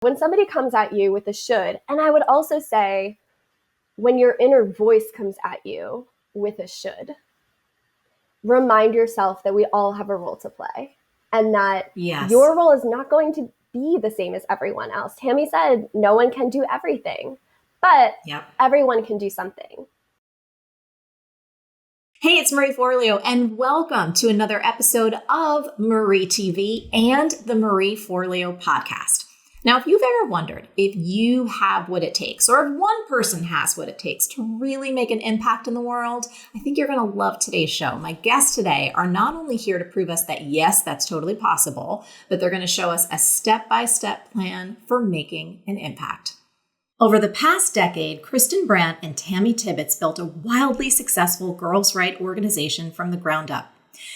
When somebody comes at you with a should, and I would also say when your inner voice comes at you with a should, remind yourself that we all have a role to play and that your role is not going to be the same as everyone else. Tammy said no one can do everything, but everyone can do something. Hey, it's Marie Forleo, and welcome to another episode of Marie TV and the Marie Forleo podcast. Now, if you've ever wondered if you have what it takes, or if one person has what it takes to really make an impact in the world, I think you're going to love today's show. My guests today are not only here to prove us that, yes, that's totally possible, but they're going to show us a step-by-step plan for making an impact. Over the past decade, Christen Brandt and Tammy Tibbetts built a wildly successful girls' rights organization from the ground up.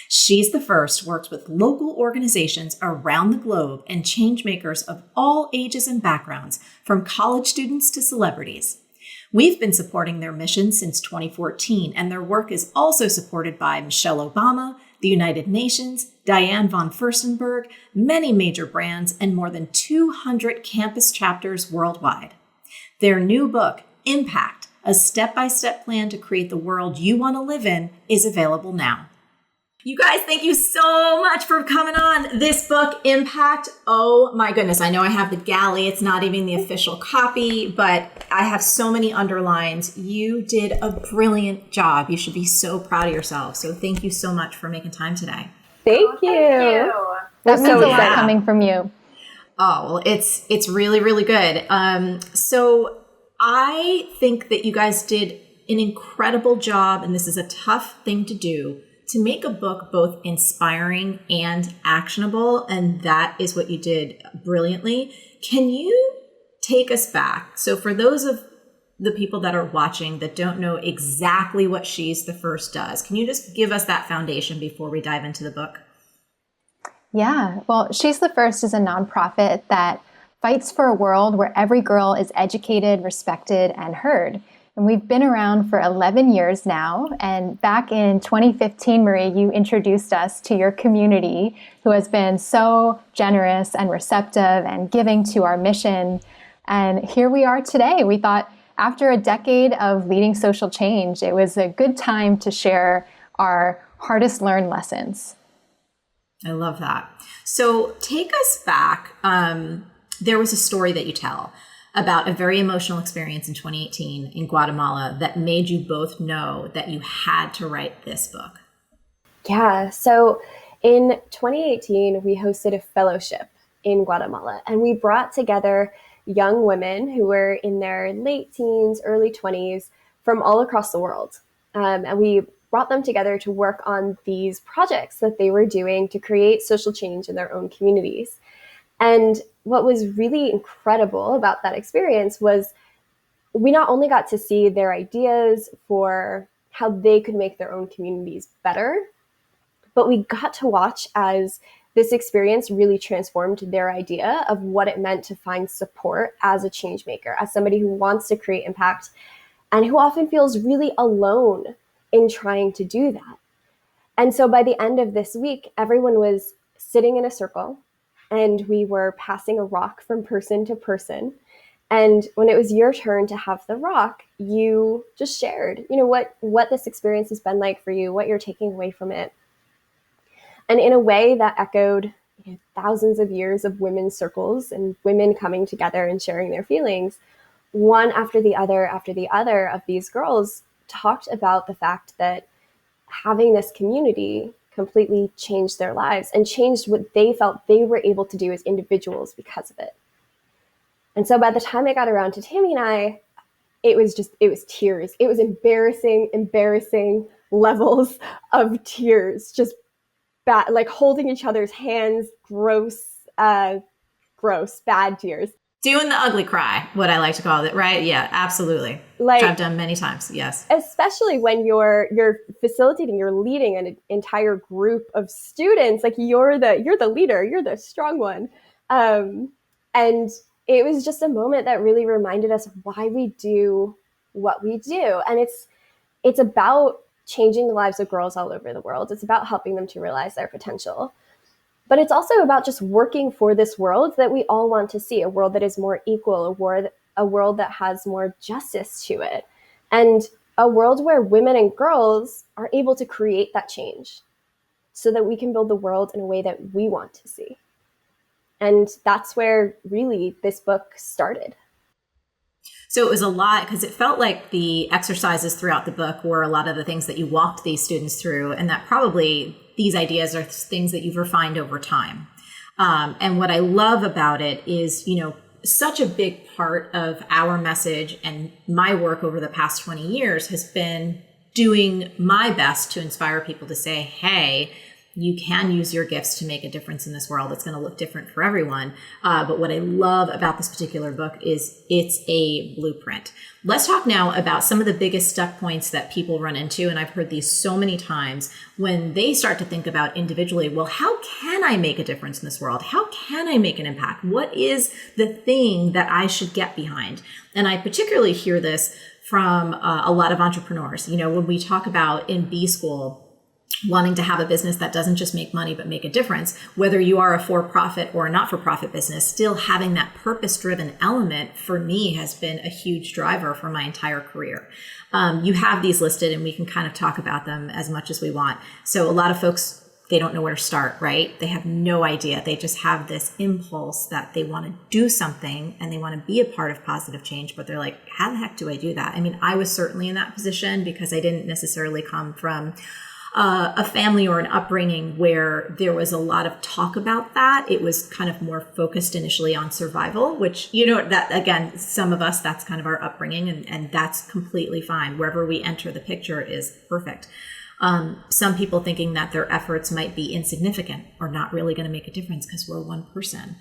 She's the first worked with local organizations around the globe and changemakers of all ages and backgrounds, from college students to celebrities. We've been supporting their mission since 2014, and their work is also supported by Michelle Obama, the United Nations, Diane von Furstenberg, many major brands, and more than 200 campus chapters worldwide. Their new book, Impact, a step-by-step plan to create the world you want to live in, is available now. You guys, thank you so much for coming on. This book, Impact, oh my goodness. I know I have the galley. It's not even the official copy, but I have so many underlines. You did a brilliant job. You should be so proud of yourself. So thank you so much for making time today. Thank you. That means a lot coming from you. Oh, well, it's really, really good. So I think that you guys did an incredible job, and this is a tough thing to do, to make a book both inspiring and actionable, and that is what you did brilliantly. Can you take us back? So for those of the people that are watching that don't know exactly what She's the First does, can you just give us that foundation before we dive into the book? Yeah, well, She's the First is a nonprofit that fights for a world where every girl is educated, respected, and heard. And we've been around for 11 years now. And back in 2015, Marie, you introduced us to your community, who has been so generous and receptive and giving to our mission. And here we are today. We thought after a decade of leading social change, it was a good time to share our hardest learned lessons. I love that. So take us back. There was a story that you tell about a very emotional experience in 2018 in Guatemala that made you both know that you had to write this book. Yeah, so in 2018, we hosted a fellowship in Guatemala, and we brought together young women who were in their late teens, early 20s from all across the world. And we brought them together to work on these projects that they were doing to create social change in their own communities. And what was really incredible about that experience was we not only got to see their ideas for how they could make their own communities better, but we got to watch as this experience really transformed their idea of what it meant to find support as a change maker, as somebody who wants to create impact and who often feels really alone in trying to do that. And so by the end of this week, everyone was sitting in a circle, and we were passing a rock from person to person. And when it was your turn to have the rock, you just shared, what this experience has been like for you, what you're taking away from it. And in a way that echoed thousands of years of women's circles and women coming together and sharing their feelings, one after the other of these girls talked about the fact that having this community completely changed their lives and changed what they felt they were able to do as individuals because of it. And so by the time it got around to Tammy and I, it was tears. It was embarrassing levels of tears, just bad, like holding each other's hands, gross, bad tears. Doing the ugly cry, what I like to call it, right? Yeah, absolutely. Which I've done many times, yes. Especially when you're facilitating, you're leading an entire group of students, like you're the leader, you're the strong one. And it was just a moment that really reminded us why we do what we do. And it's about changing the lives of girls all over the world. It's about helping them to realize their potential. But it's also about just working for this world that we all want to see, a world that is more equal, a world that has more justice to it, and a world where women and girls are able to create that change so that we can build the world in a way that we want to see. And that's where really this book started. So it was a lot, because it felt like the exercises throughout the book were a lot of the things that you walked these students through, and that probably these ideas are things that you've refined over time. And what I love about it is, such a big part of our message and my work over the past 20 years has been doing my best to inspire people to say, hey, you can use your gifts to make a difference in this world. It's going to look different for everyone. But what I love about this particular book is it's a blueprint. Let's talk now about some of the biggest stuck points that people run into. And I've heard these so many times when they start to think about individually, well, how can I make a difference in this world? How can I make an impact? What is the thing that I should get behind? And I particularly hear this from a lot of entrepreneurs. When we talk about in B school, wanting to have a business that doesn't just make money, but make a difference, whether you are a for-profit or a not-for-profit business, still having that purpose-driven element for me has been a huge driver for my entire career. You have these listed and we can kind of talk about them as much as we want. So a lot of folks, they don't know where to start, right? They have no idea. They just have this impulse that they want to do something and they want to be a part of positive change, but they're like, how the heck do I do that? I mean, I was certainly in that position because I didn't necessarily come from a family or an upbringing where there was a lot of talk about that. It was kind of more focused initially on survival, which, that again, some of us, that's kind of our upbringing, and that's completely fine. Wherever we enter the picture is perfect. Some people thinking that their efforts might be insignificant or not really going to make a difference because we're one person.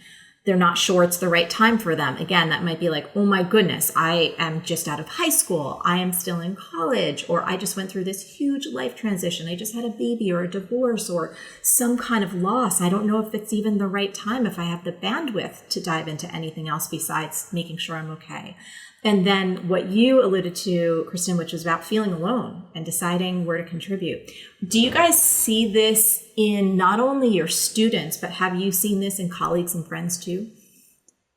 They're not sure it's the right time for them. Again, that might be like, oh my goodness, I am just out of high school. I am still in college, or I just went through this huge life transition. I just had a baby or a divorce or some kind of loss. I don't know if it's even the right time, if I have the bandwidth to dive into anything else besides making sure I'm okay. And then what you alluded to, Christen, which was about feeling alone and deciding where to contribute. Do you guys see this in not only your students, but have you seen this in colleagues and friends too?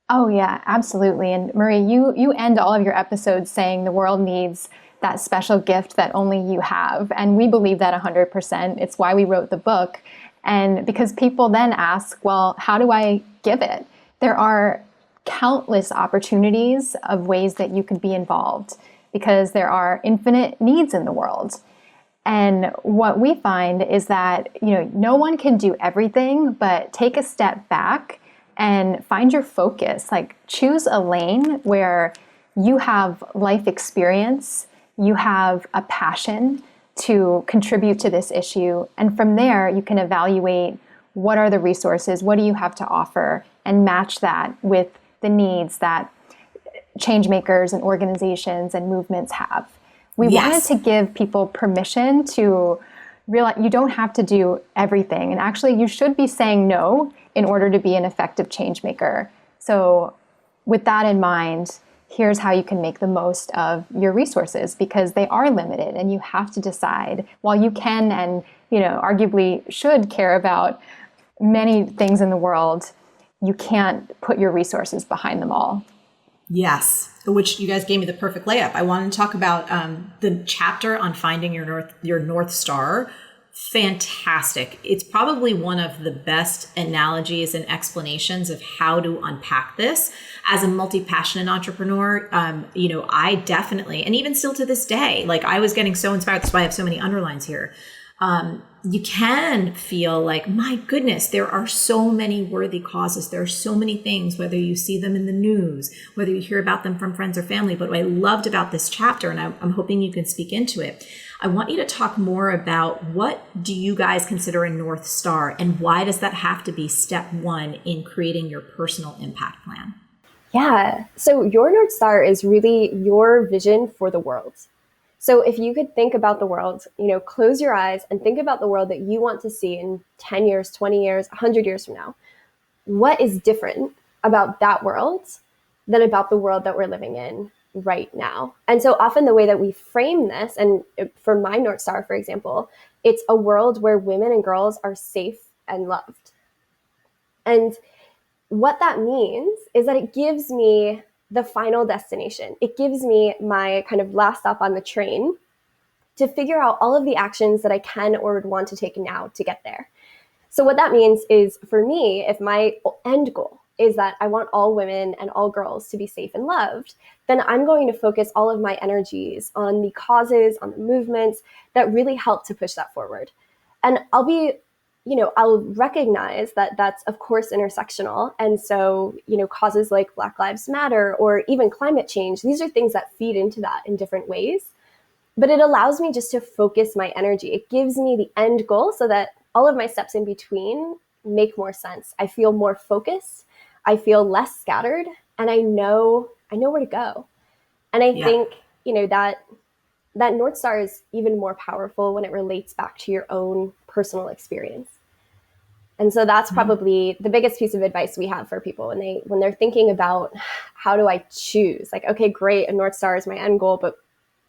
Oh, yeah, absolutely. And Marie, you end all of your episodes saying the world needs that special gift that only you have. And we believe that 100%. It's why we wrote the book. And because people then ask, well, how do I give it? There are countless opportunities of ways that you could be involved because there are infinite needs in the world. And what we find is that, no one can do everything, but take a step back and find your focus. Like, choose a lane where you have life experience, you have a passion to contribute to this issue. And from there, you can evaluate what are the resources, what do you have to offer, and match that with the needs that changemakers and organizations and movements have. We wanted to give people permission to realize you don't have to do everything. And actually, you should be saying no in order to be an effective change maker. So with that in mind, here's how you can make the most of your resources, because they are limited and you have to decide. While you can and arguably should care about many things in the world, you can't put your resources behind them all. Yes, which you guys gave me the perfect layup. I wanted to talk about the chapter on finding your North Star. Fantastic. It's probably one of the best analogies and explanations of how to unpack this. As a multi-passionate entrepreneur, I definitely, and even still to this day, like I was getting so inspired. That's why I have so many underlines here. You can feel like, my goodness, there are so many worthy causes. There are so many things, whether you see them in the news, whether you hear about them from friends or family. But what I loved about this chapter, and I'm hoping you can speak into it, I want you to talk more about what do you guys consider a North Star, and why does that have to be step one in creating your personal impact plan? Yeah. So your North Star is really your vision for the world. So if you could think about the world, close your eyes and think about the world that you want to see in 10 years, 20 years, 100 years from now. What is different about that world than about the world that we're living in right now? And so often the way that we frame this, and for my North Star, for example, it's a world where women and girls are safe and loved. And what that means is that it gives me the final destination. It gives me my kind of last stop on the train to figure out all of the actions that I can or would want to take now to get there. So what that means is, for me, if my end goal is that I want all women and all girls to be safe and loved, then I'm going to focus all of my energies on the causes, on the movements that really help to push that forward. And I'll recognize that that's, of course, intersectional. And so, causes like Black Lives Matter or even climate change, these are things that feed into that in different ways. But it allows me just to focus my energy. It gives me the end goal so that all of my steps in between make more sense. I feel more focused. I feel less scattered, and I know where to go. And I think, that North Star is even more powerful when it relates back to your own personal experience. And so that's probably the biggest piece of advice we have for people when they're thinking about, how do I choose? Like, okay, great, a North Star is my end goal, but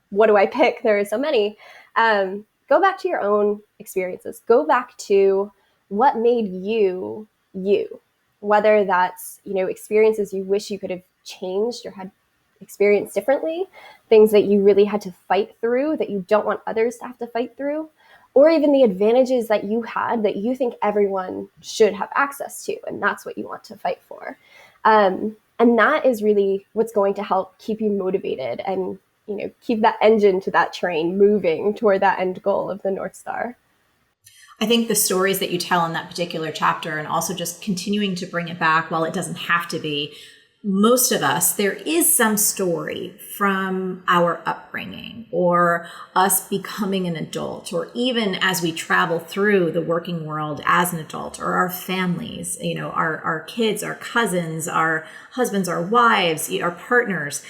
what do I pick? There are so many. Go back to your own experiences. Go back to what made you, you. Whether that's, experiences you wish you could have changed or had experienced differently, things that you really had to fight through that you don't want others to have to fight through, or even the advantages that you had that you think everyone should have access to, and that's what you want to fight for. And that is really what's going to help keep you motivated and, keep that engine to that train moving toward that end goal of the North Star. I think the stories that you tell in that particular chapter, and also just continuing to bring it back, while it doesn't have to be, most of us, there is some story from our upbringing or us becoming an adult, or even as we travel through the working world as an adult, or our families, our kids, our cousins, our husbands, our wives, our partners.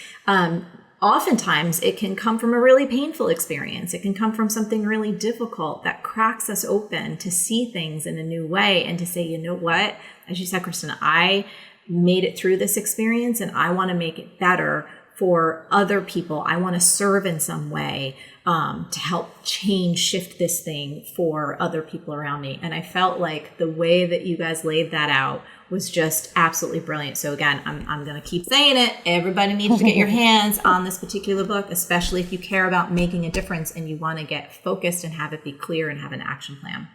Oftentimes it can come from a really painful experience. It can come from something really difficult that cracks us open to see things in a new way and to say, you know what, as you said, Christen, I made it through this experience and I want to make it better for other people. I want to serve in some way to help shift this thing for other people around me. And I felt like the way that you guys laid that out was just absolutely brilliant. So again, I'm going to keep saying it. Everybody needs to get your hands on this particular book, especially if you care about making a difference and you want to get focused and have it be clear and have an action plan.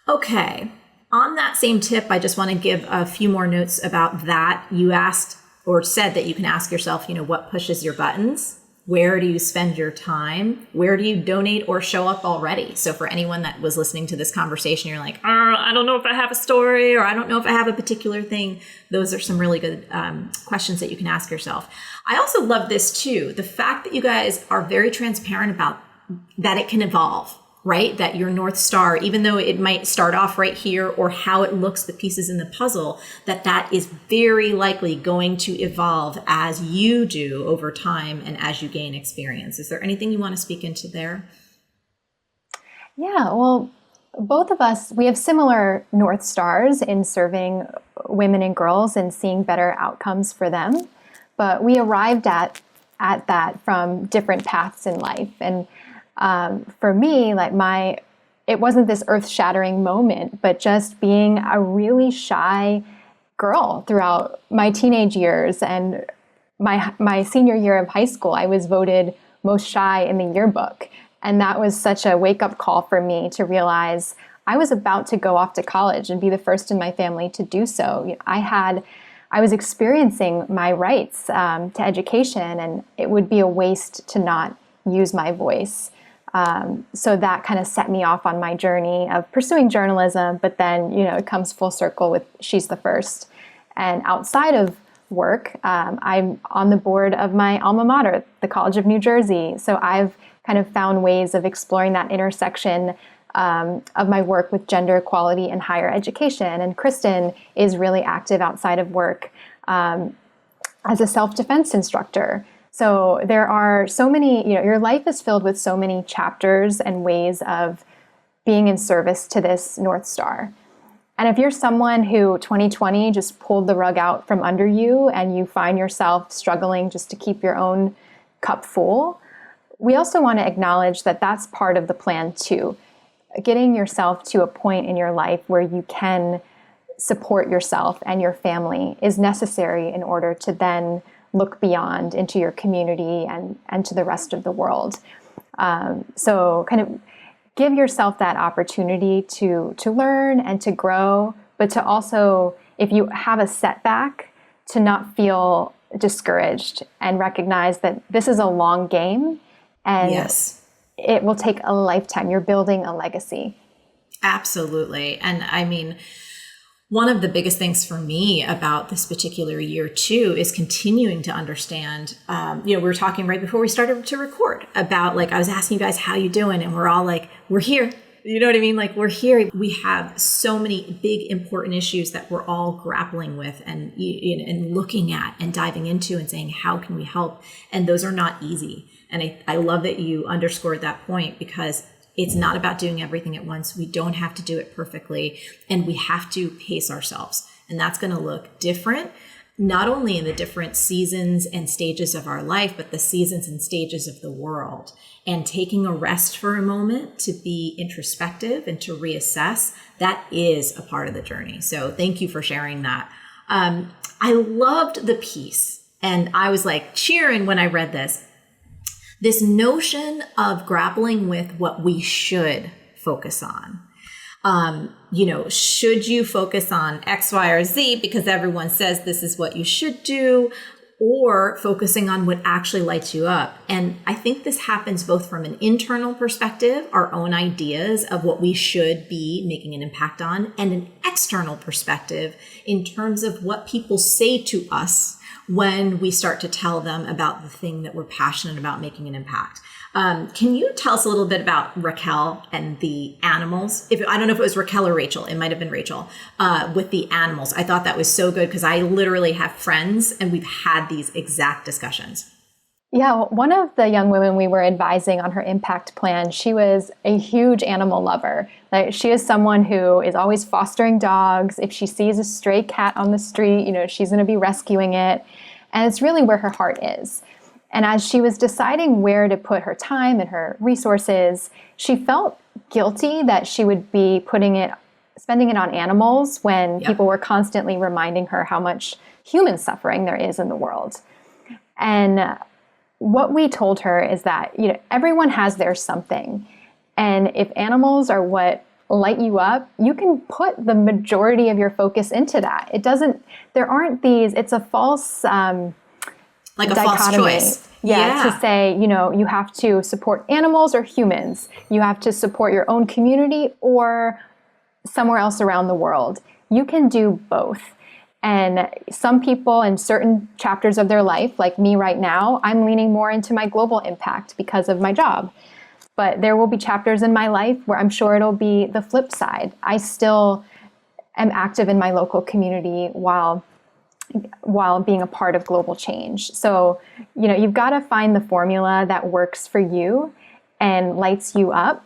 Okay. On that same tip, I just want to give a few more notes about that. You asked or said that you can ask yourself, what pushes your buttons? Where do you spend your time? Where do you donate or show up already? So for anyone that was listening to this conversation, you're like, I don't know if I have a story, or I don't know if I have a particular thing. Those are some really good questions that you can ask yourself. I also love this too. The fact that you guys are very transparent about that it can evolve, right? That your North Star, even though it might start off right here, or how it looks, the pieces in the puzzle, that is very likely going to evolve as you do over time and as you gain experience. Is there anything you want to speak into there? Yeah, well, both of us, we have similar North Stars in serving women and girls and seeing better outcomes for them. But we arrived at that from different paths in life. And for me, it wasn't this earth-shattering moment, but just being a really shy girl throughout my teenage years and my senior year of high school, I was voted most shy in the yearbook. And that was such a wake-up call for me to realize I was about to go off to college and be the first in my family to do so. I was experiencing my rights to education, and it would be a waste to not use my voice. So that kind of set me off on my journey of pursuing journalism, but then, it comes full circle with She's the First. And outside of work, I'm on the board of my alma mater, the College of New Jersey. So I've kind of found ways of exploring that intersection of my work with gender equality and higher education. And Christen is really active outside of work as a self-defense instructor. So there are so many, your life is filled with so many chapters and ways of being in service to this North Star. And if you're someone who 2020 just pulled the rug out from under you and you find yourself struggling just to keep your own cup full, we also want to acknowledge that that's part of the plan too. Getting yourself to a point in your life where you can support yourself and your family is necessary in order to then look beyond into your community and to the rest of the world. So kind of give yourself that opportunity to learn and to grow, but to also, if you have a setback, to not feel discouraged and recognize that this is a long game and yes, it will take a lifetime. You're building a legacy. absolutely. And I mean, one of the biggest things for me about this particular year too is continuing to understand, we were talking right before we started to record about, like, I was asking you guys, how you doing? And we're all like, we're here. You know what I mean? Like, we're here. We have so many big, important issues that we're all grappling with and looking at and diving into and saying, how can we help? And those are not easy. And I love that you underscored that point, because it's not about doing everything at once. We don't have to do it perfectly, and we have to pace ourselves. And that's going to look different, not only in the different seasons and stages of our life, but the seasons and stages of the world. And taking a rest for a moment to be introspective and to reassess, that is a part of the journey. So thank you for sharing that. I loved the piece, and I was like cheering when I read this notion of grappling with what we should focus on. Should you focus on X, Y, or Z because everyone says this is what you should do, or focusing on what actually lights you up? And I think this happens both from an internal perspective, our own ideas of what we should be making an impact on, and an external perspective in terms of what people say to us when we start to tell them about the thing that we're passionate about making an impact. Can you tell us a little bit about Raquel and the animals? I don't know if it was Raquel or Rachel, it might have been Rachel, with the animals. I thought that was so good, because I literally have friends and we've had these exact discussions. Yeah, one of the young women we were advising on her impact plan, she was a huge animal lover. Like, she is someone who is always fostering dogs. If she sees a stray cat on the street, she's going to be rescuing it. And it's really where her heart is. And as she was deciding where to put her time and her resources, she felt guilty that she would be spending it on animals when people were constantly reminding her how much human suffering there is in the world. And what we told her is that, everyone has their something. And if animals are what light you up, you can put the majority of your focus into that. It's a false like a dichotomy. False choice. To say, you have to support animals or humans. You have to support your own community or somewhere else around the world. You can do both. And some people in certain chapters of their life, like me right now, I'm leaning more into my global impact because of my job. But there will be chapters in my life where I'm sure it'll be the flip side. I still am active in my local community while being a part of global change. So, you've got to find the formula that works for you and lights you up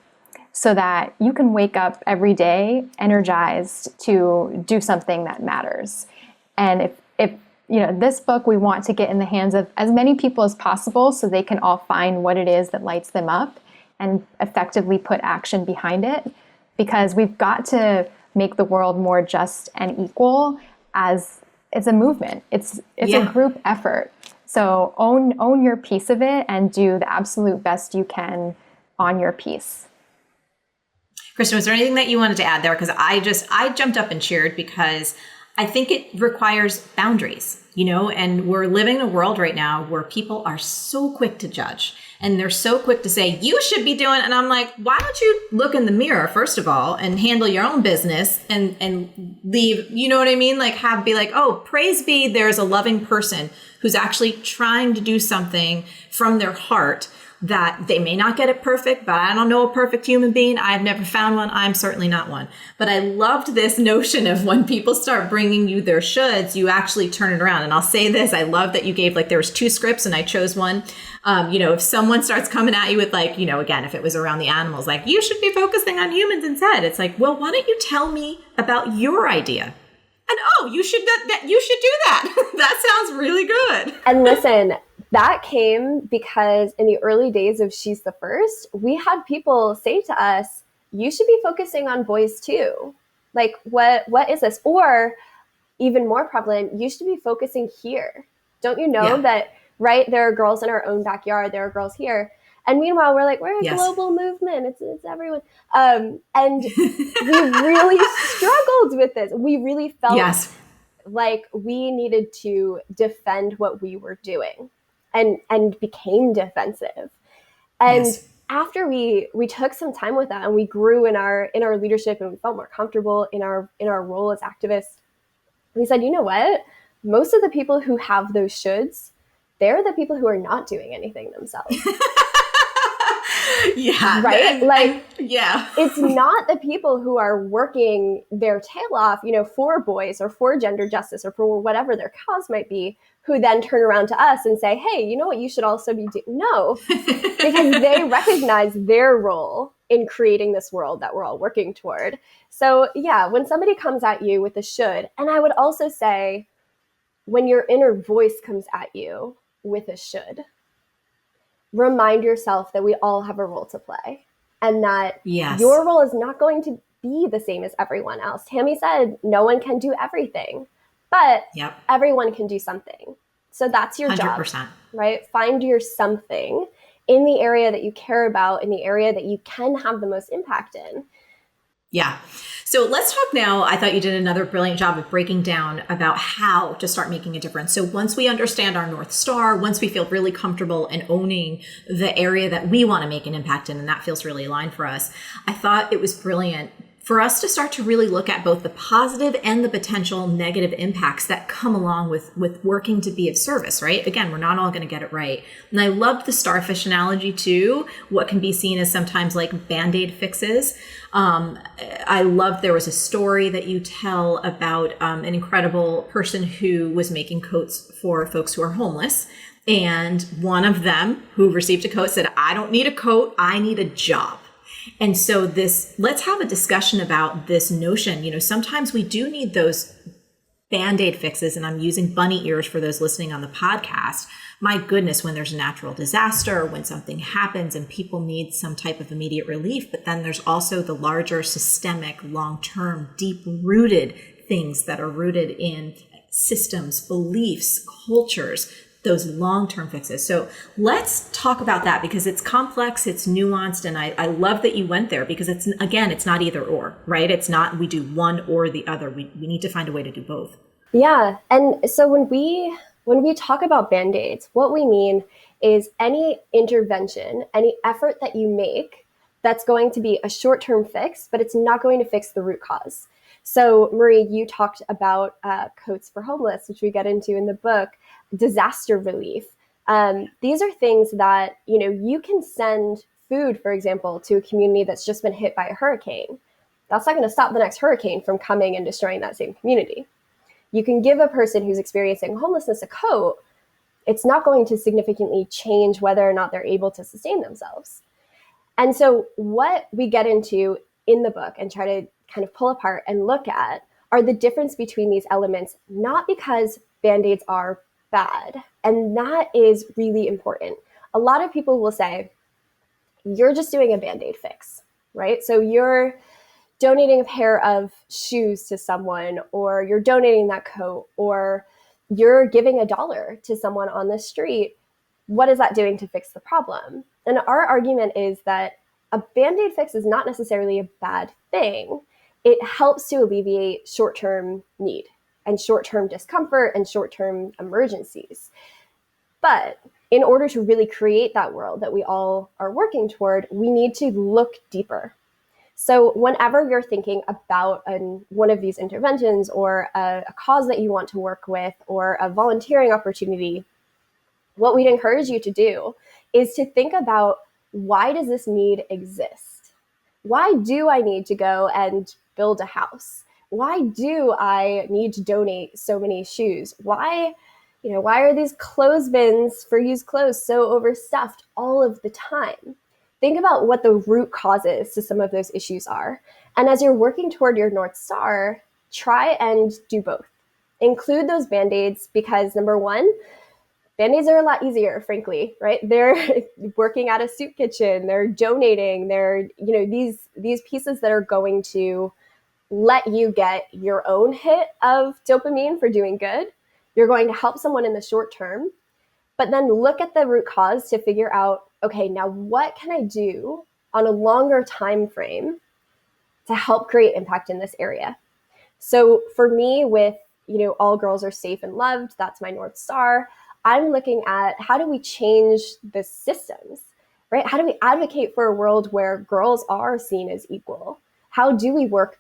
so that you can wake up every day energized to do something that matters. And if this book we want to get in the hands of as many people as possible so they can all find what it is that lights them up and effectively put action behind it, because we've got to make the world more just and equal. As it's a movement. It's a group effort. So own your piece of it and do the absolute best you can on your piece. Christen, was there anything that you wanted to add there? Because I jumped up and cheered, because I think it requires boundaries, and we're living in a world right now where people are so quick to judge, and they're so quick to say, you should be doing, and I'm like, why don't you look in the mirror, first of all, and handle your own business and leave, you know what I mean? Like, be like, oh, praise be, there's a loving person who's actually trying to do something from their heart, that they may not get it perfect, but I don't know a perfect human being. I've never found one. I'm certainly not one. But I loved this notion of when people start bringing you their shoulds, you actually turn it around. And I'll say this, I love that you gave, there was 2 scripts and I chose one. If someone starts coming at you with again, if it was around the animals, you should be focusing on humans instead. It's like, well, why don't you tell me about your idea? And you should do that. That sounds really good. And listen, that came because in the early days of She's the First, we had people say to us, you should be focusing on boys too. Like, what is this? Or even more prevalent, you should be focusing here. Don't you know that, right? There are girls in our own backyard. There are girls here. And meanwhile, we're like, we're a global movement. It's everyone. And we really struggled with this. We really felt like we needed to defend what we were doing and became defensive. And after we took some time with that and we grew in our leadership and we felt more comfortable in our role as activists, we said, you know what? Most of the people who have those shoulds, they're the people who are not doing anything themselves. Right? It's not the people who are working their tail off, for boys or for gender justice or for whatever their cause might be, who then turn around to us and say, hey, you know what you should also be doing? No, because they recognize their role in creating this world that we're all working toward. So when somebody comes at you with a should, and I would also say when your inner voice comes at you with a should, remind yourself that we all have a role to play and that your role is not going to be the same as everyone else. Tammy said, no one can do everything, but everyone can do something. So that's your 100%. Job, right? Find your something in the area that you care about, in the area that you can have the most impact in. Yeah. So let's talk now. I thought you did another brilliant job of breaking down about how to start making a difference. So once we understand our North Star, once we feel really comfortable in owning the area that we want to make an impact in, and that feels really aligned for us, I thought it was brilliant for us to start to really look at both the positive and the potential negative impacts that come along with working to be of service, right? Again, we're not all going to get it right. And I loved the starfish analogy too, what can be seen as sometimes like Band-Aid fixes. I loved there was a story that you tell about an incredible person who was making coats for folks who are homeless. And one of them who received a coat said, I don't need a coat, I need a job. And so let's have a discussion about this notion. Sometimes we do need those Band-Aid fixes, and I'm using bunny ears for those listening on the podcast. My goodness, when there's a natural disaster, when something happens and people need some type of immediate relief, but then there's also the larger systemic, long-term, deep-rooted things that are rooted in systems, beliefs, cultures, those long-term fixes. So let's talk about that because it's complex, it's nuanced, and I love that you went there because it's not either or, right? It's not we do one or the other. We need to find a way to do both. Yeah. And so when we talk about Band-Aids, what we mean is any intervention, any effort that you make that's going to be a short-term fix, but it's not going to fix the root cause. So Marie, you talked about coats for homeless, which we get into in the book, disaster relief. These are things that, you can send food, for example, to a community that's just been hit by a hurricane. That's not going to stop the next hurricane from coming and destroying that same community. You can give a person who's experiencing homelessness a coat. It's not going to significantly change whether or not they're able to sustain themselves. And so what we get into in the book and try to kind of pull apart and look at are the difference between these elements, not because Band-Aids are bad. And that is really important. A lot of people will say, you're just doing a Band-Aid fix, right? So you're donating a pair of shoes to someone, or you're donating that coat, or you're giving $1 to someone on the street. What is that doing to fix the problem? And our argument is that a Band-Aid fix is not necessarily a bad thing. It helps to alleviate short-term need and short-term discomfort and short-term emergencies. But in order to really create that world that we all are working toward, we need to look deeper. So whenever you're thinking about one of these interventions or a cause that you want to work with or a volunteering opportunity, what we'd encourage you to do is to think about, why does this need exist? Why do I need to go and build a house? Why do I need to donate so many shoes? Why are these clothes bins for used clothes so overstuffed all of the time? Think about what the root causes to some of those issues are. And as you're working toward your North Star, try and do both. Include those Band-Aids because, number one, Band-Aids are a lot easier, frankly, right? They're working at a soup kitchen, they're donating, they're, these pieces that are going to let you get your own hit of dopamine for doing good. You're going to help someone in the short term, but then look at the root cause to figure out, okay, now what can I do on a longer time frame to help create impact in this area? So for me, with, all girls are safe and loved, that's my North Star. I'm looking at how do we change the systems, right? How do we advocate for a world where girls are seen as equal? How do we work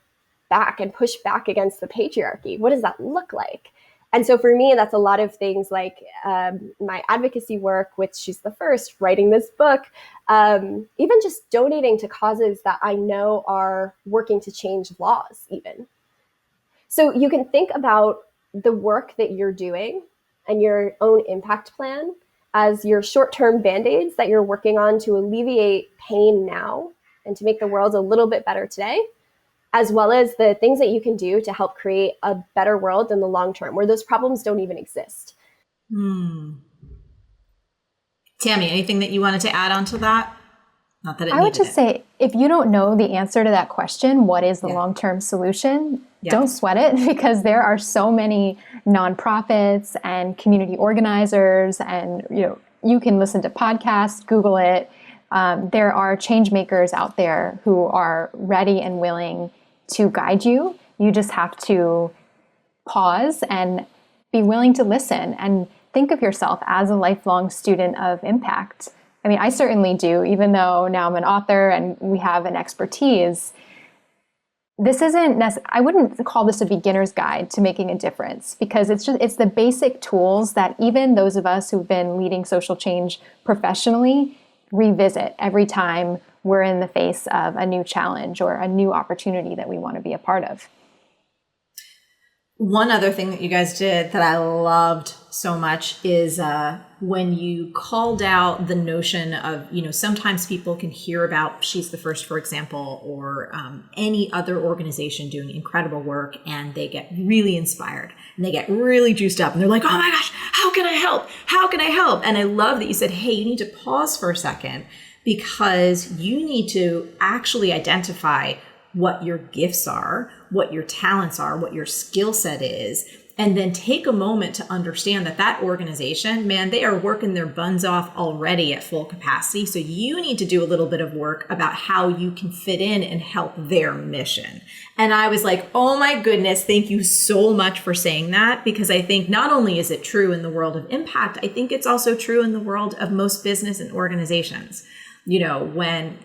back and push back against the patriarchy? What does that look like? And so for me, that's a lot of things like my advocacy work, which she's the first, writing this book, even just donating to causes that I know are working to change laws even. So you can think about the work that you're doing and your own impact plan as your short-term band-aids that you're working on to alleviate pain now and to make the world a little bit better today, as well as the things that you can do to help create a better world in the long term where those problems don't even exist. Tammy, anything that you wanted to add on to that? Not that it I would just say, if you don't know the answer to that question, what is the long-term solution? Don't sweat it, because there are so many nonprofits and community organizers, and you can listen to podcasts, Google it. There are changemakers out there who are ready and willing to guide you. You just have to pause and be willing to listen and think of yourself as a lifelong student of impact. I mean, I certainly do, even though now I'm an author and we have an expertise. This isn't I wouldn't call this a beginner's guide to making a difference, because it's the basic tools that even those of us who've been leading social change professionally revisit every time we're in the face of a new challenge or a new opportunity that we want to be a part of. One other thing that you guys did that I loved so much is when you called out the notion of, sometimes people can hear about She's the First, for example, or any other organization doing incredible work, and they get really inspired and they get really juiced up and they're like, oh my gosh, how can I help? How can I help? And I love that you said, hey, you need to pause for a second, because you need to actually identify what your gifts are, what your talents are, what your skill set is, and then take a moment to understand that organization, man, they are working their buns off already at full capacity. So you need to do a little bit of work about how you can fit in and help their mission. And I was like, oh my goodness, thank you so much for saying that, because I think not only is it true in the world of impact, I think it's also true in the world of most business and organizations. When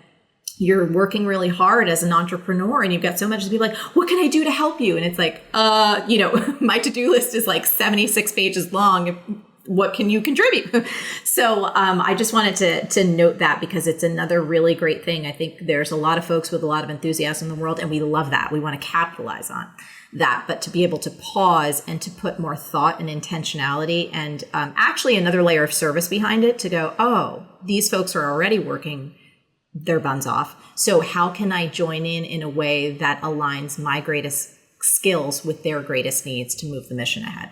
you're working really hard as an entrepreneur and you've got so much to be like, what can I do to help you? And it's like, my to-do list is like 76 pages long. What can you contribute? So I just wanted to note that, because it's another really great thing. I think there's a lot of folks with a lot of enthusiasm in the world, and we love that. We want to capitalize on that. But to be able to pause and to put more thought and intentionality and actually another layer of service behind it, to go, oh, these folks are already working their buns off. So how can I join in a way that aligns my greatest skills with their greatest needs to move the mission ahead?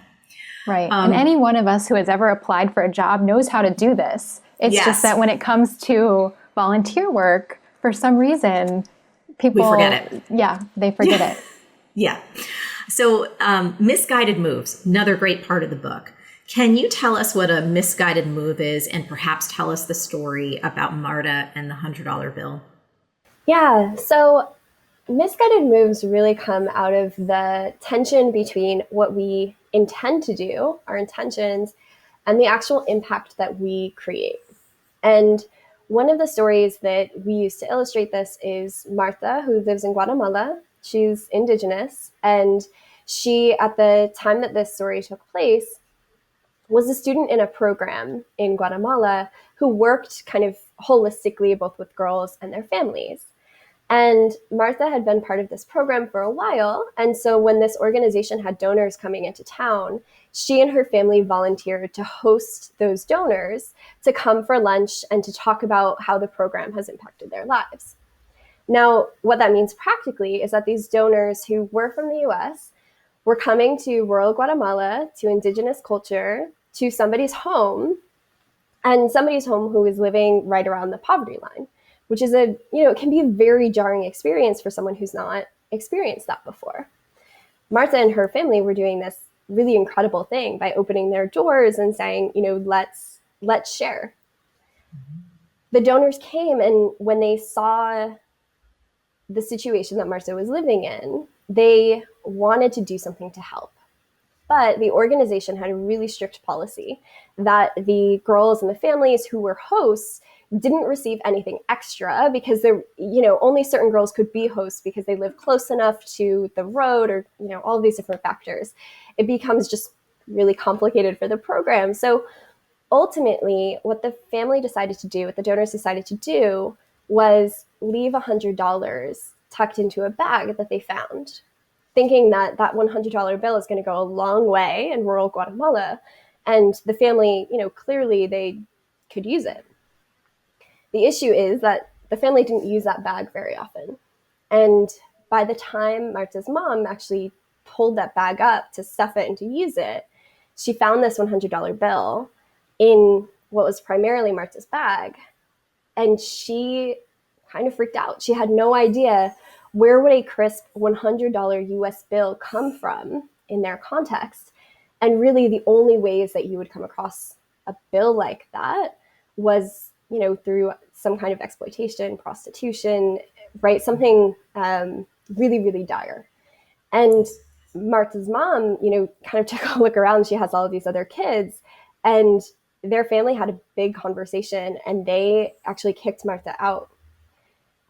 Right. And any one of us who has ever applied for a job knows how to do this. It's just that when it comes to volunteer work, for some reason, people... We forget it. Yeah, they forget it. Yeah. So misguided moves, another great part of the book. Can you tell us what a misguided move is, and perhaps tell us the story about Marta and the $100 bill? Yeah, so misguided moves really come out of the tension between what we intend to do, our intentions, and the actual impact that we create. And one of the stories that we use to illustrate this is Marta, who lives in Guatemala. She's indigenous, and she, at the time that this story took place, was a student in a program in Guatemala who worked kind of holistically both with girls and their families. And Martha had been part of this program for a while. And so when this organization had donors coming into town, she and her family volunteered to host those donors to come for lunch and to talk about how the program has impacted their lives. Now, what that means practically is that these donors who were from the US were coming to rural Guatemala, to indigenous culture, to somebody's home, and somebody's home who is living right around the poverty line, which is it can be a very jarring experience for someone who's not experienced that before. Martha and her family were doing this really incredible thing by opening their doors and saying, let's share. The donors came, and when they saw the situation that Martha was living in, they wanted to do something to help. But the organization had a really strict policy that the girls and the families who were hosts didn't receive anything extra, because only certain girls could be hosts because they live close enough to the road, or all of these different factors. It becomes just really complicated for the program. So ultimately, what the family decided to do, what the donors decided to do, was leave $100 tucked into a bag that they found, thinking that that $100 bill is going to go a long way in rural Guatemala. And the family, clearly they could use it. The issue is that the family didn't use that bag very often. And by the time Marta's mom actually pulled that bag up to stuff it and to use it, she found this $100 bill in what was primarily Marta's bag. And she kind of freaked out. She had no idea where would a crisp $100 US bill come from in their context. And really the only ways that you would come across a bill like that was, through some kind of exploitation, prostitution, right? Something really, really dire. And Marta's mom, kind of took a look around. She has all of these other kids, and their family had a big conversation, and they actually kicked Marta out.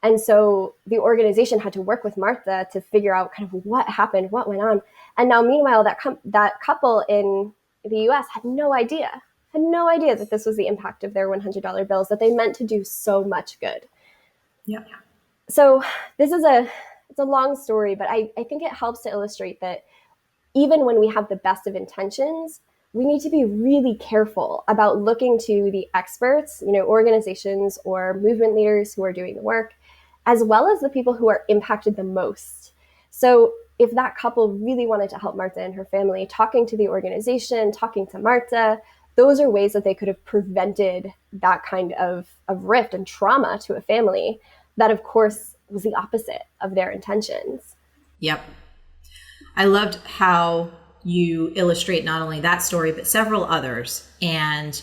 And so the organization had to work with Marta to figure out kind of what happened, what went on. And now, meanwhile, that couple in the US had no idea that this was the impact of their $100 bills, that they meant to do so much good. Yeah. So this is it's a long story, but I think it helps to illustrate that even when we have the best of intentions, we need to be really careful about looking to the experts, organizations or movement leaders who are doing the work, as well as the people who are impacted the most. So if that couple really wanted to help Marta and her family, talking to the organization, talking to Marta, those are ways that they could have prevented that kind of rift and trauma to a family that, of course, was the opposite of their intentions. Yep. I loved how you illustrate not only that story, but several others. And,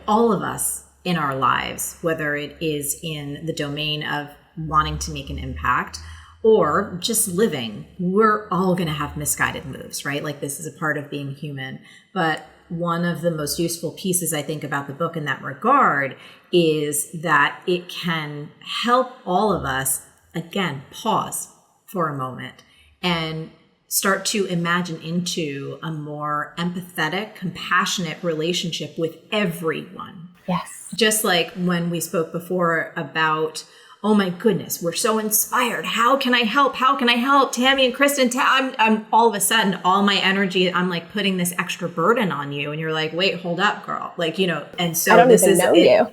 all of us in our lives, whether it is in the domain of wanting to make an impact or just living, we're all going to have misguided moves, right? Like, this is a part of being human. But one of the most useful pieces I think about the book in that regard is that it can help all of us, again, pause for a moment and start to imagine into a more empathetic, compassionate relationship with everyone. Yes. Just like when we spoke before about, oh my goodness, we're so inspired. How can I help? How can I help? Tammy and Christen, I'm all of a sudden, all my energy, I'm like putting this extra burden on you. And you're like, wait, hold up, girl. Like, and so I don't even know you.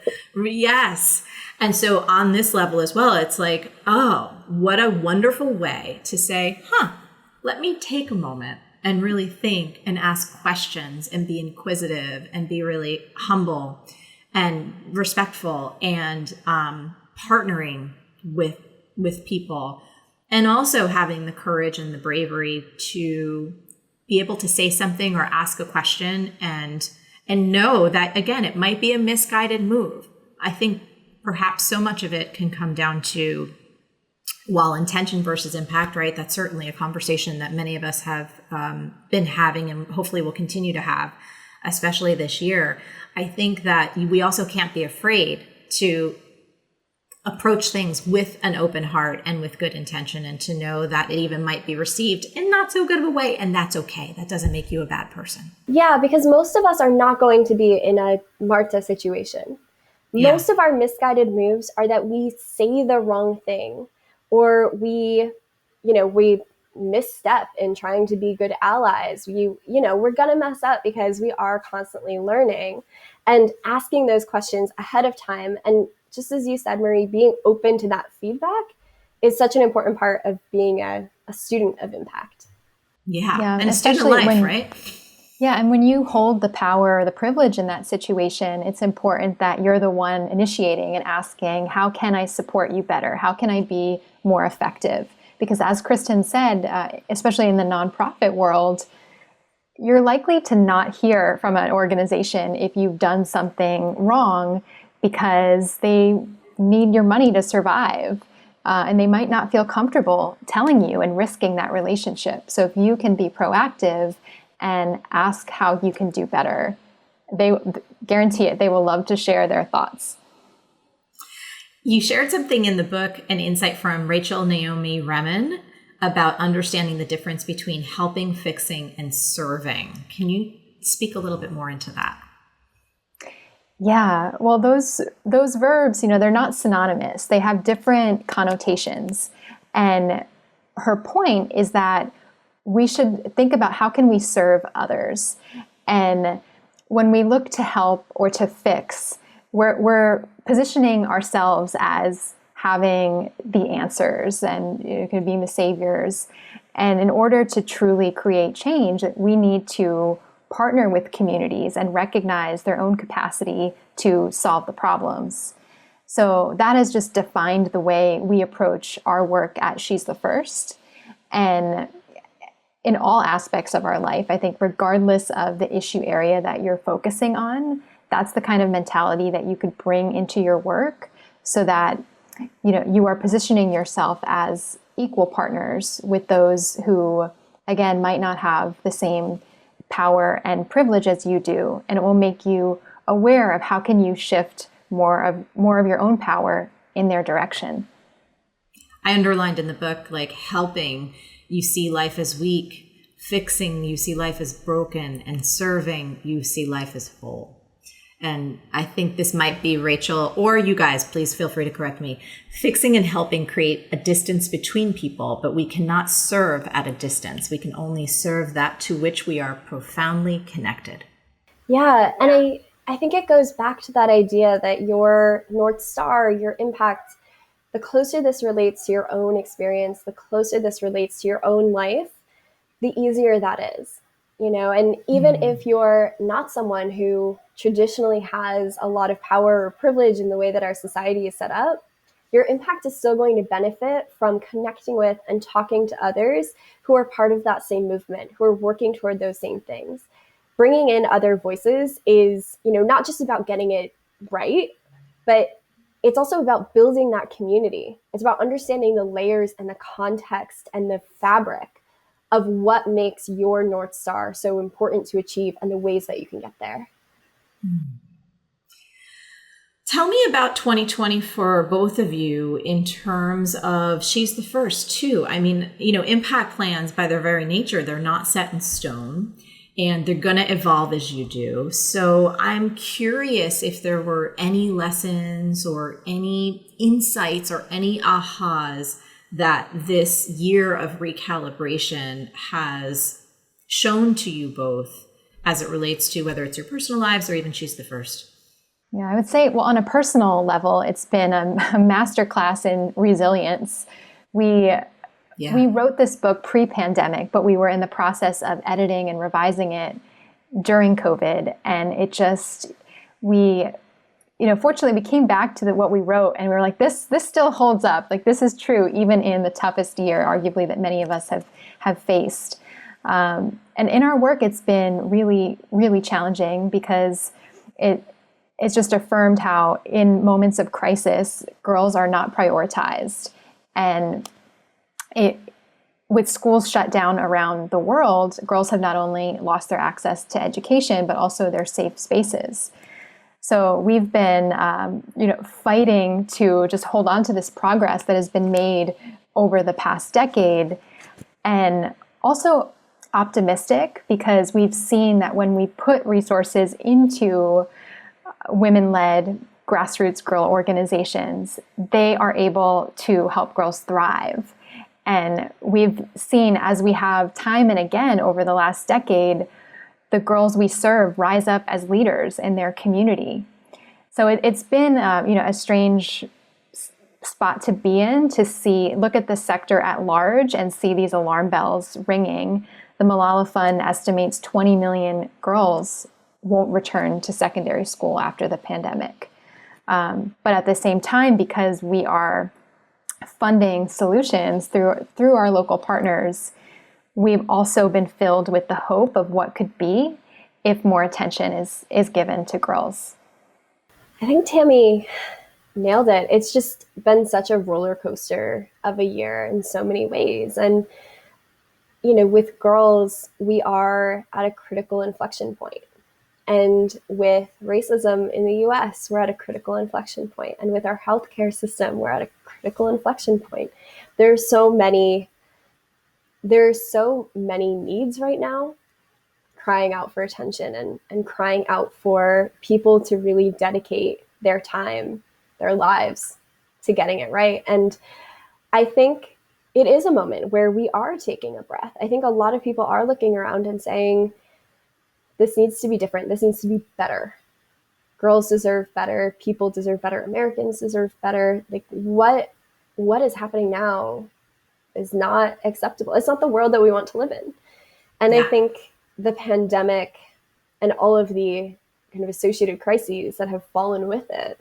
Yes. And so on this level as well, it's like, oh, what a wonderful way to say, let me take a moment and really think and ask questions and be inquisitive and be really humble and respectful and partnering with people, and also having the courage and the bravery to be able to say something or ask a question and know that, again, it might be a misguided move. I think perhaps so much of it can come down to, while intention versus impact, right? That's certainly a conversation that many of us have been having and hopefully will continue to have, especially this year. I think that we also can't be afraid to approach things with an open heart and with good intention, and to know that it even might be received in not so good of a way, and that's okay. That doesn't make you a bad person. Yeah, because most of us are not going to be in a Marta situation. Yeah. Most of our misguided moves are that we say the wrong thing, or we misstep in trying to be good allies. We're gonna mess up because we are constantly learning, and asking those questions ahead of time. And just as you said, Marie, being open to that feedback is such an important part of being a student of impact. Yeah. And a student of life, right? Yeah. And when you hold the power or the privilege in that situation, it's important that you're the one initiating and asking, how can I support you better? How can I be more effective? Because as Christen said, especially in the nonprofit world, you're likely to not hear from an organization if you've done something wrong because they need your money to survive. And they might not feel comfortable telling you and risking that relationship. So if you can be proactive and ask how you can do better, they guarantee it, they will love to share their thoughts. You shared something in the book, an insight from Rachel Naomi Remen about understanding the difference between helping, fixing, and serving. Can you speak a little bit more into that? Yeah, well, those verbs, they're not synonymous. They have different connotations. And her point is that we should think about how can we serve others. And when we look to help or to fix, we're positioning ourselves as having the answers and could be the saviors. And in order to truly create change, we need to partner with communities and recognize their own capacity to solve the problems. So that has just defined the way we approach our work at She's the First. And in all aspects of our life, I think regardless of the issue area that you're focusing on, that's the kind of mentality that you could bring into your work so that you are positioning yourself as equal partners with those who, again, might not have the same power and privilege as you do, and it will make you aware of how can you shift more of your own power in their direction. I underlined in the book, like, helping, you see life as weak; fixing, you see life as broken; and serving, you see life as whole. And I think this might be Rachel, or you guys, please feel free to correct me. Fixing and helping create a distance between people, but we cannot serve at a distance. We can only serve that to which we are profoundly connected. Yeah, and I think it goes back to that idea that your North Star, your impact, the closer this relates to your own experience, the closer this relates to your own life, the easier that is. And even if you're not someone who traditionally has a lot of power or privilege in the way that our society is set up, your impact is still going to benefit from connecting with and talking to others who are part of that same movement, who are working toward those same things. Bringing in other voices is, not just about getting it right, but it's also about building that community. It's about understanding the layers and the context and the fabric of what makes your North Star so important to achieve and the ways that you can get there. Tell me about 2020 for both of you in terms of She's the First too. I mean, impact plans by their very nature, they're not set in stone and they're going to evolve as you do. So I'm curious if there were any lessons or any insights or any ahas that this year of recalibration has shown to you both as it relates to whether it's your personal lives or even She's the First. Yeah, I would say, well, on a personal level, it's been a masterclass in resilience. We wrote this book pre-pandemic, but we were in the process of editing and revising it during COVID. And it just, fortunately, we came back to what we wrote and we were like, this still holds up. Like, this is true, even in the toughest year, arguably, that many of us have faced. And in our work, it's been really, really challenging because it's just affirmed how in moments of crisis, girls are not prioritized. And with schools shut down around the world, girls have not only lost their access to education, but also their safe spaces. So we've been, fighting to just hold on to this progress that has been made over the past decade, and also optimistic because we've seen that when we put resources into women-led grassroots girl organizations, they are able to help girls thrive. And we've seen, as we have time and again over the last decade, the girls we serve rise up as leaders in their community. So it's been, a strange spot to be in, to look at the sector at large and see these alarm bells ringing. The Malala Fund estimates 20 million girls won't return to secondary school after the pandemic. But at the same time, because we are funding solutions through our local partners, we've also been filled with the hope of what could be if more attention is given to girls. I think Tammy nailed it. It's just been such a roller coaster of a year in so many ways. And, with girls, we are at a critical inflection point. And with racism in the US, we're at a critical inflection point. And with our healthcare system, we're at a critical inflection point. There's so many needs right now crying out for attention and crying out for people to really dedicate their time, their lives to getting it right. And I think it is a moment where we are taking a breath. I think a lot of people are looking around and saying, this needs to be different. This needs to be better. Girls deserve better. People deserve better. Americans deserve better. Like what is happening now is not acceptable. It's not the world that we want to live in. And I think the pandemic and all of the kind of associated crises that have fallen with it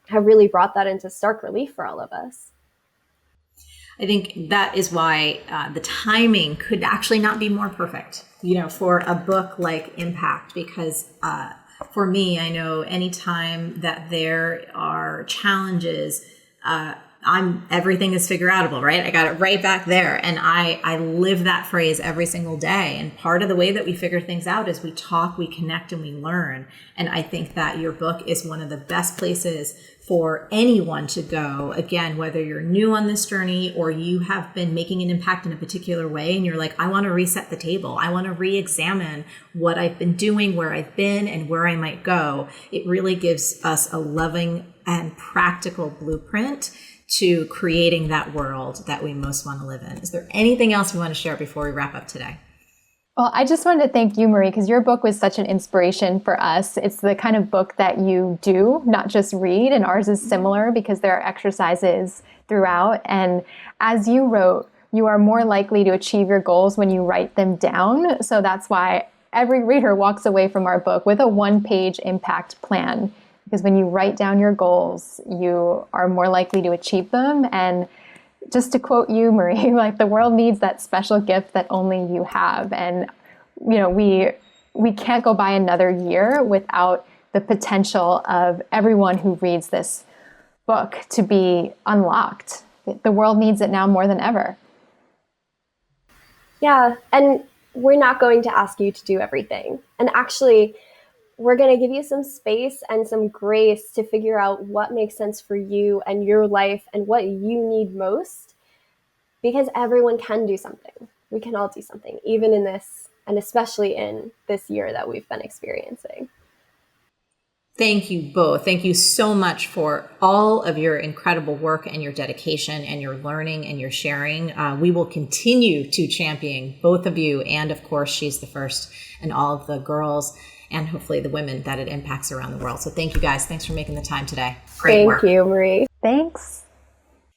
have really brought that into stark relief for all of us. I think that is why the timing could actually not be more perfect, for a book like Impact, because for me, I know anytime that there are challenges, everything is figure outable, right? I got it right back there. And I live that phrase every single day. And part of the way that we figure things out is we talk, we connect, and we learn. And I think that your book is one of the best places for anyone to go, again, whether you're new on this journey or you have been making an impact in a particular way and you're like, I want to reset the table. I want to re-examine what I've been doing, where I've been, and where I might go. It really gives us a loving and practical blueprint to creating that world that we most want to live in. Is there anything else we want to share before we wrap up today? Well, I just wanted to thank you, Marie, because your book was such an inspiration for us. It's the kind of book that you do, not just read, and ours is similar because there are exercises throughout. And as you wrote, you are more likely to achieve your goals when you write them down. So that's why every reader walks away from our book with a one-page impact plan. Because when you write down your goals, you are more likely to achieve them. And just to quote you, Marie, like the world needs that special gift that only you have. And, we can't go by another year without the potential of everyone who reads this book to be unlocked. The world needs it now more than ever. Yeah. And we're not going to ask you to do everything. And actually, we're going to give you some space and some grace to figure out what makes sense for you and your life and what you need most, because everyone can do something. We can all do something, even in this, and especially in this year that we've been experiencing. Thank you both. Thank you so much for all of your incredible work and your dedication and your learning and your sharing. We will continue to champion both of you. And of course, She's the First and all of the girls and hopefully the women that it impacts around the world. So thank you guys. Thanks for making the time today. Great work. Thank you, Marie. Thanks.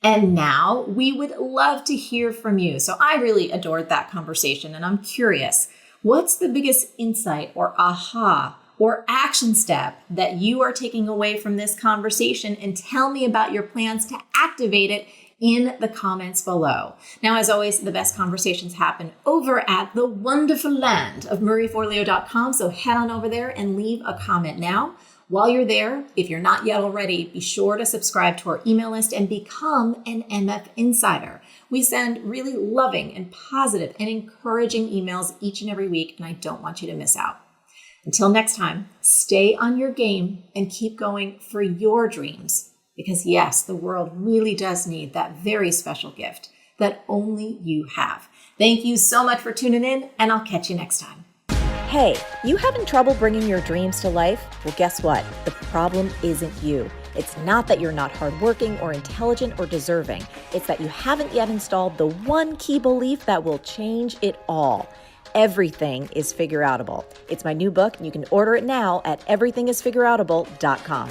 And now we would love to hear from you. So I really adored that conversation and I'm curious, what's the biggest insight or aha or action step that you are taking away from this conversation? And tell me about your plans to activate it in the comments below. Now, as always, the best conversations happen over at the wonderful land of marieforleo.com. So head on over there and leave a comment now. While you're there, if you're not yet already, be sure to subscribe to our email list and become an MF Insider. We send really loving and positive and encouraging emails each and every week, and I don't want you to miss out. Until next time, stay on your game and keep going for your dreams. Because yes, the world really does need that very special gift that only you have. Thank you so much for tuning in, and I'll catch you next time. Hey, you having trouble bringing your dreams to life? Well, guess what? The problem isn't you. It's not that you're not hardworking or intelligent or deserving. It's that you haven't yet installed the one key belief that will change it all. Everything is figure outable. It's my new book, and you can order it now at everythingisfigureoutable.com.